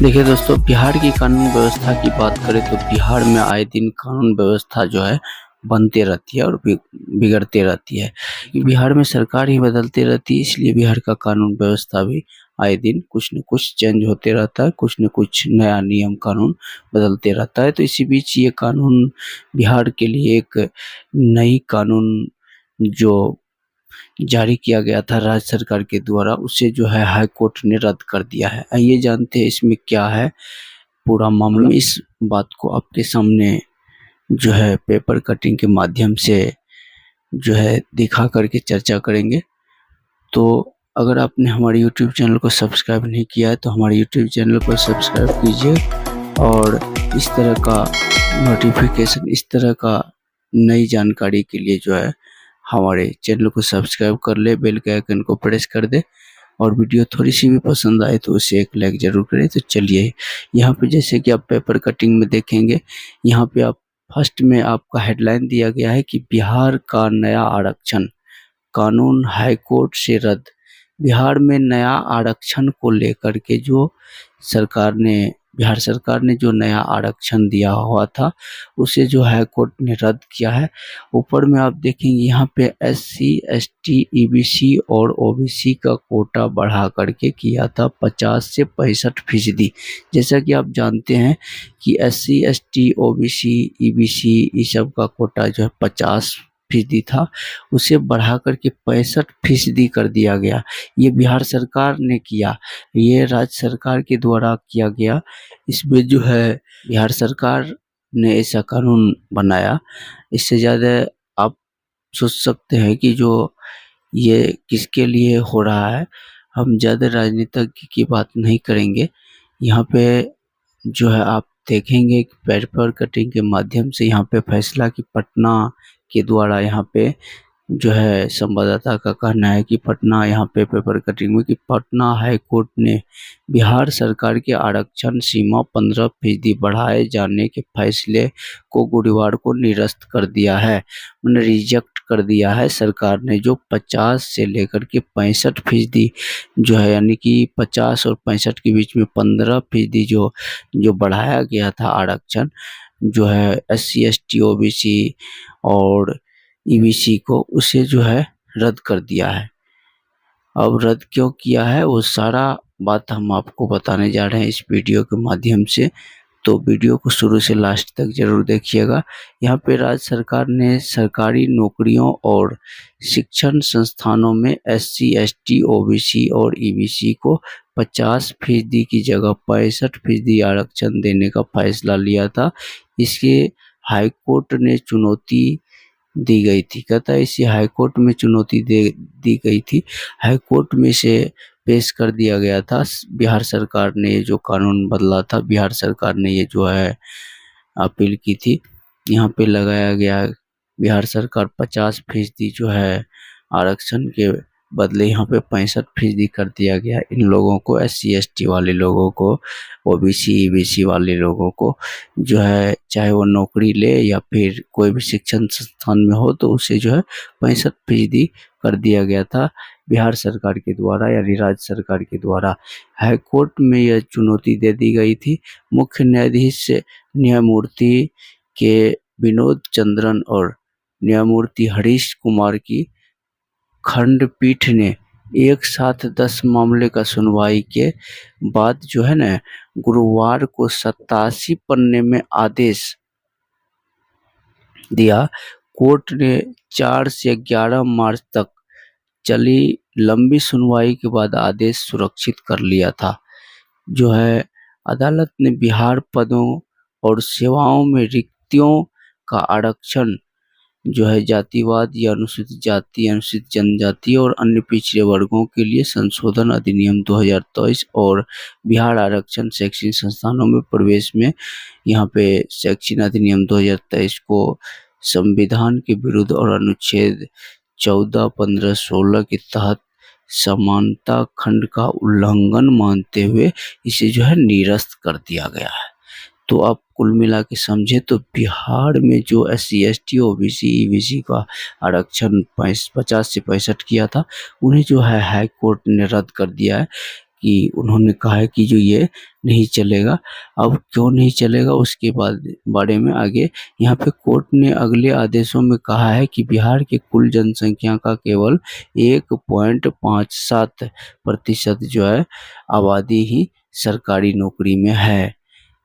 देखिए दोस्तों, बिहार की कानून व्यवस्था की बात करें तो बिहार में आए दिन कानून व्यवस्था जो है बनते रहती है और बिगड़ते रहती है। बिहार में सरकार ही बदलती रहती है, इसलिए बिहार का कानून व्यवस्था भी आए दिन कुछ न कुछ चेंज होते रहता है, कुछ न कुछ नया नियम कानून बदलते रहता है। तो इसी बीच ये कानून बिहार के लिए एक नई कानून जो जारी किया गया था राज्य सरकार के द्वारा, उसे जो है हाई कोर्ट ने रद्द कर दिया है। आइए जानते हैं इसमें क्या है पूरा मामला। इस बात को आपके सामने जो है पेपर कटिंग के माध्यम से जो है दिखा करके चर्चा करेंगे। तो अगर आपने हमारे YouTube चैनल को सब्सक्राइब नहीं किया है तो हमारे YouTube चैनल को सब्सक्राइब कीजिए और इस तरह का नोटिफिकेशन, इस तरह का नई जानकारी के लिए जो है हमारे चैनल को सब्सक्राइब कर ले, बेल के आइकन को प्रेस कर दे और वीडियो थोड़ी सी भी पसंद आए तो उसे एक लाइक जरूर करें। तो चलिए, यहाँ पे जैसे कि आप पेपर कटिंग में देखेंगे, यहाँ पे आप फर्स्ट में आपका हेडलाइन दिया गया है कि बिहार का नया आरक्षण कानून हाई कोर्ट से रद्द। बिहार में नया आरक्षण को लेकर के जो बिहार सरकार ने जो नया आरक्षण दिया हुआ था उसे जो हाई कोर्ट ने रद्द किया है। ऊपर में आप देखेंगे यहाँ पे SC ST EBC और OBC का कोटा बढ़ा करके किया था 50 से 65%। जैसा कि आप जानते हैं कि SC ST OBC EBC इस सब का कोटा जो है 50% था, उसे बढ़ा करके 65% कर दिया गया। ये बिहार सरकार ने किया, ये राज्य सरकार के द्वारा किया गया। इसमें जो है बिहार सरकार ने ऐसा कानून बनाया। इससे ज़्यादा आप सोच सकते हैं कि जो ये किसके लिए हो रहा है। हम ज़्यादा राजनीतिज्ञ की बात नहीं करेंगे। यहाँ पे जो है आप देखेंगे कि पेपर कटिंग के माध्यम से यहाँ पे फैसला कि पटना के द्वारा यहाँ पे जो है संवाददाता का कहना है कि पटना यहाँ पे पेपर कटिंग में कि पटना हाई कोर्ट ने बिहार सरकार के आरक्षण सीमा 15% बढ़ाए जाने के फैसले को गुरुवार को निरस्त कर दिया है, उन्हें रिजेक्ट कर दिया है। सरकार ने जो 50 से लेकर के 65% जो है, यानी कि 50 और 65 के बीच में 15% जो बढ़ाया गया था आरक्षण जो है SC ST OBC और EBC को, उसे जो है रद्द कर दिया है। अब रद्द क्यों किया है वो सारा बात हम आपको बताने जा रहे हैं इस वीडियो के माध्यम से। तो वीडियो को शुरू से लास्ट तक जरूर देखिएगा। यहाँ पे राज्य सरकार ने सरकारी नौकरियों और शिक्षण संस्थानों में SC ST OBC और EBC को 50% की जगह 65% आरक्षण देने का फैसला लिया था। इसके हाई कोर्ट ने चुनौती दी गई थी। कहता है इसे हाई कोर्ट में चुनौती दी गई थी। हाई कोर्ट में से पेश कर दिया गया था। बिहार सरकार ने जो कानून बदला था, बिहार सरकार ने ये जो है अपील की थी। यहाँ पे लगाया गया बिहार सरकार 50% जो है आरक्षण के बदले यहाँ पे 65% कर दिया गया इन लोगों को, SC ST वाले लोगों को, OBC EBC वाले लोगों को जो है, चाहे वो नौकरी ले या फिर कोई भी शिक्षण संस्थान में हो तो उसे जो है 65% कर दिया गया था बिहार सरकार के द्वारा, यानी राज्य सरकार के द्वारा। हाई कोर्ट में यह चुनौती दे दी गई थी। मुख्य न्यायाधीश न्यायमूर्ति के विनोद चंद्रन और न्यायमूर्ति हरीश कुमार की खंडपीठ ने एक साथ 10 मामले का सुनवाई के बाद जो है ना, गुरुवार को 87 पन्ने में आदेश दिया। कोर्ट ने 4 से 11 मार्च तक चली लंबी सुनवाई के बाद आदेश सुरक्षित कर लिया था। जो है अदालत ने बिहार पदों और सेवाओं में रिक्तियों का आरक्षण जो है जातिवाद या अनुसूचित जाति, अनुसूचित जनजाति और अन्य पिछड़े वर्गों के लिए संशोधन अधिनियम 2023 और बिहार आरक्षण शैक्षणिक संस्थानों में प्रवेश में यहाँ पे शैक्षणिक अधिनियम 2023 को संविधान के विरुद्ध और अनुच्छेद 14, 15, 16 के तहत समानता खंड का उल्लंघन मानते हुए इसे जो है निरस्त कर दिया गया है। तो आप कुल मिला के समझे तो बिहार में जो SC ST OBC EBC का आरक्षण 50 से 65 किया था, उन्हें जो है हाई कोर्ट ने रद्द कर दिया है। कि उन्होंने कहा है कि जो ये नहीं चलेगा। अब क्यों नहीं चलेगा उसके बारे में आगे यहाँ पे कोर्ट ने अगले आदेशों में कहा है कि बिहार के कुल जनसंख्या का केवल 1.57% जो है आबादी ही सरकारी नौकरी में है।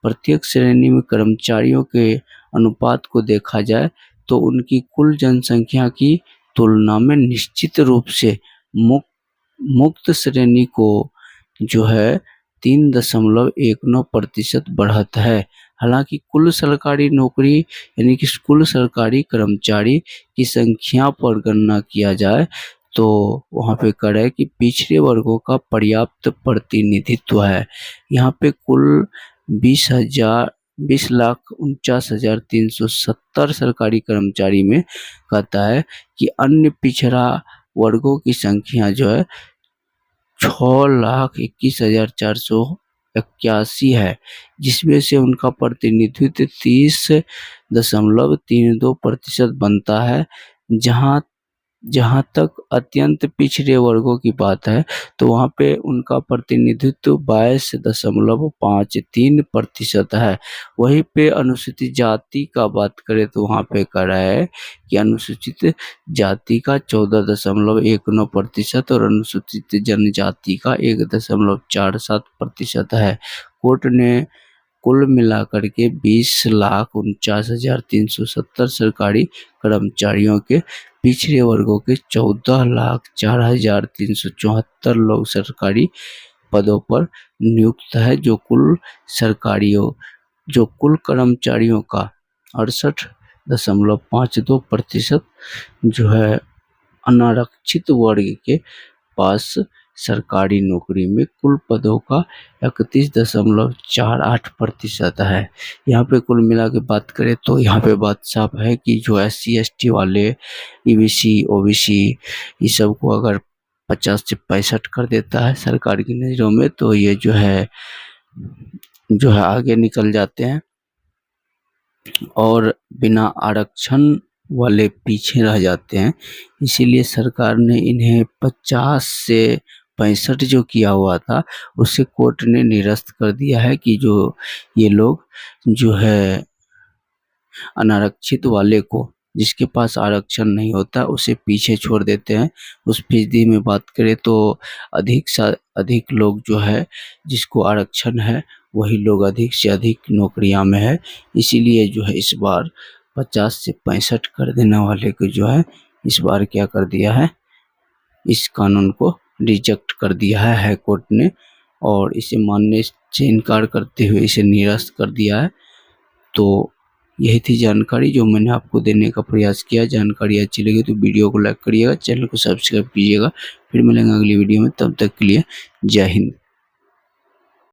प्रत्येक श्रेणी में कर्मचारियों के अनुपात को देखा जाए तो उनकी कुल जनसंख्या की तुलना में निश्चित रूप से मुक्त श्रेणी को जो है 3.19% बढ़त है। हालांकि कुल सरकारी नौकरी यानी कि कुल सरकारी कर्मचारी की संख्या पर गणना किया जाए तो वहाँ पे कह रहा है कि पिछड़े वर्गों का पर्याप्त प्रतिनिधित्व है। यहाँ पे कुल 20,49,370 सरकारी कर्मचारी में कहता है कि अन्य पिछड़ा वर्गों की संख्या जो है 6,21,481 है, जिसमें से उनका प्रतिनिधित्व 30.32% बनता है। जहाँ तक अत्यंत पिछड़े वर्गों की बात है तो वहाँ पे उनका प्रतिनिधित्व 22.53% है। वहीं पे अनुसूचित जाति का बात करें तो वहाँ पे कह रहा है कि अनुसूचित जाति का 14.19% और अनुसूचित जनजाति का 1.47% है। कोर्ट ने कुल मिलाकर के 20,49,370 सरकारी कर्मचारियों के पिछड़े वर्गों के 14,04,374 लोग सरकारी पदों पर नियुक्त है, जो कुल कर्मचारियों का 68.52% जो है अनारक्षित वर्ग के पास सरकारी नौकरी में कुल पदों का 31.48% है। यहाँ पे कुल मिला के बात करें तो यहाँ पे बात साफ है कि जो SC ST वाले EBC OBC ये सब को अगर 50 से 65 कर देता है सरकार की नज़रों में तो ये जो है आगे निकल जाते हैं और बिना आरक्षण वाले पीछे रह जाते हैं। इसीलिए सरकार ने इन्हें 50 से 65 जो किया हुआ था उसे कोर्ट ने निरस्त कर दिया है कि जो ये लोग जो है अनारक्षित वाले को जिसके पास आरक्षण नहीं होता उसे पीछे छोड़ देते हैं। उस फीसदी में बात करें तो अधिक से अधिक लोग जो है जिसको आरक्षण है वही लोग अधिक से अधिक नौकरियां में है। इसीलिए जो है इस बार 50 से 65 कर देने वाले को जो है इस बार क्या कर दिया है, इस कानून को रिजेक्ट कर दिया है हाई कोर्ट ने और इसे मानने से इनकार करते हुए इसे निरस्त कर दिया है। तो यही थी जानकारी जो मैंने आपको देने का प्रयास किया। जानकारी अच्छी लगी तो वीडियो को लाइक करिएगा, चैनल को सब्सक्राइब कीजिएगा। फिर मिलेंगे अगली वीडियो में, तब तक के लिए जय हिंद।